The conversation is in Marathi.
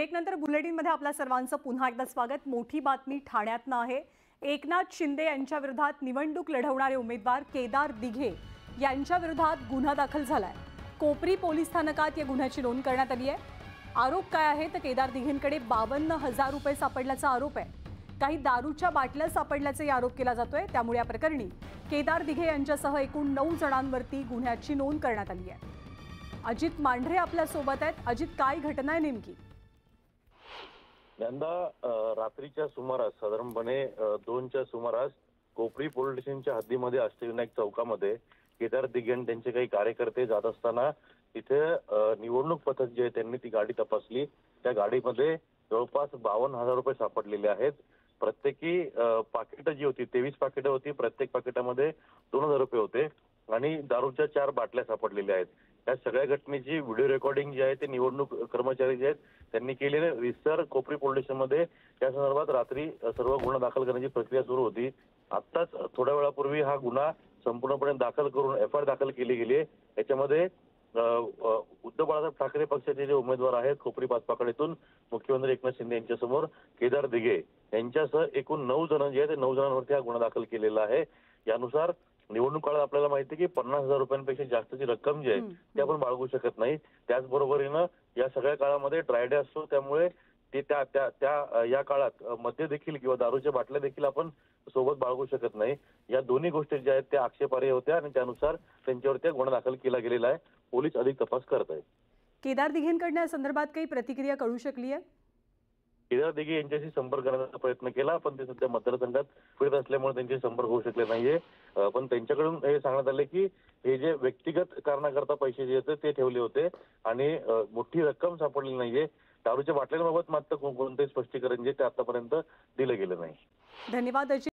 ब्रेक नंतर बुलेटिनमध्ये आपल्या सर्वांचं पुन्हा एकदा स्वागत। मोठी बातमी ठाण्यातनं आहे। एकनाथ शिंदे यांच्या विरोधात निवडणूक लढवणारे उमेदवार केदार दिघे यांच्या विरोधात गुन्हा दाखल झालाय। कोपरी पोलीस स्थानकात या गुन्ह्याची नोंद करण्यात आली आहे। आरोप काय आहे तर केदार दिघेंकडे 52,000 रुपये सापडल्याचा आरोप आहे। काही दारूच्या बाटल्या सापडल्याचे आरोप केला जातोय। त्यामुळे या प्रकरणी केदार दिघे यांच्यासह एकूण 9 जणांवरती गुन्ह्याची नोंद करण्यात आली आहे। अजित मांढरे आपल्या सोबत आहेत। अजित, काय घटना आहे नेमकी? यंदा रात्रीच्या सुमारास साधारणपणे 2च्या सुमारास कोपरी पोलीस स्टेशनच्या हद्दीमध्ये अष्टविनायक चौकामध्ये केदार दिघे त्यांचे काही कार्यकर्ते जात असताना तिथे निवडणूक पथक जे त्यांनी ती गाडी तपासली। त्या गाडीमध्ये जवळपास 52,000 रुपये सापडलेले आहेत। प्रत्येकी पाकिट जी होती 23 पाकिटं होती। प्रत्येक पाकिटामध्ये 2,000 रुपये होते आणि दारूच्या 4 बाटल्या सापडलेल्या आहेत। या सगळ्या घटनेची व्हिडिओ रेकॉर्डिंग जी आहे ते निवडणूक कर्मचारी जे आहेत त्यांनी केलेले रिसर कोपरी पोलीस स्टेशनमध्ये या संदर्भात रात्री सर्व गुन्हा दाखल करण्याची प्रक्रिया सुरू होती। आत्ताच थोड्या वेळापूर्वी हा गुन्हा संपूर्णपणे दाखल करून एफआयआर दाखल केली गेली आहे। याच्यामध्ये उद्धव बाळासाहेब ठाकरे पक्षाचे जे उमेदवार आहेत कोपरी पाचपाकळीतून मुख्यमंत्री एकनाथ शिंदे यांच्यासमोर केदार दिघे यांच्यासह एकूण 9 जण जे आहेत ते 9 जणांवरती हा गुन्हा दाखल केलेला आहे। यानुसार निवडणूक काळात आपल्याला माहिती आहे की 50,000 रुपयांपेक्षा जास्तची रक्कम जी आहे ती आपण बाळगू शकत नाही। त्याचबरोबरीनं या सगळ्या काळामध्ये ड्रायडे असतो, त्यामुळे ते त्या या काळात मद्य देखील किंवा दारूच्या बाटल्या देखील आपण सोबत बाळगू शकत नाही। या दोन्ही गोष्टी ज्या आहेत त्या आक्षेपार्ह होत्या आणि त्यानुसार त्यांच्यावरती गुन्हा दाखल केला गेलेला आहे। पोलीस अधिक तपास करत आहेत। केदार दिघेंकडून या संदर्भात काही प्रतिक्रिया कळू शकली आहे? केदार दिघे यांच्याशी संपर्क करण्याचा प्रयत्न केला, पण ते सध्या मतदारसंघात फिरत असल्यामुळे त्यांचे संपर्क होऊ शकले नाहीये। पण त्यांच्याकडून हे सांगण्यात आले की हे जे व्यक्तिगत कारणाकरता पैसे जे होते ते ठेवले होते आणि मोठी रक्कम सापडली नाहीये। दारूच्या बाटल्यांबाबत मात्र कोणतेही स्पष्टीकरण जे ते आतापर्यंत दिलं गेलं नाही। धन्यवाद अजित।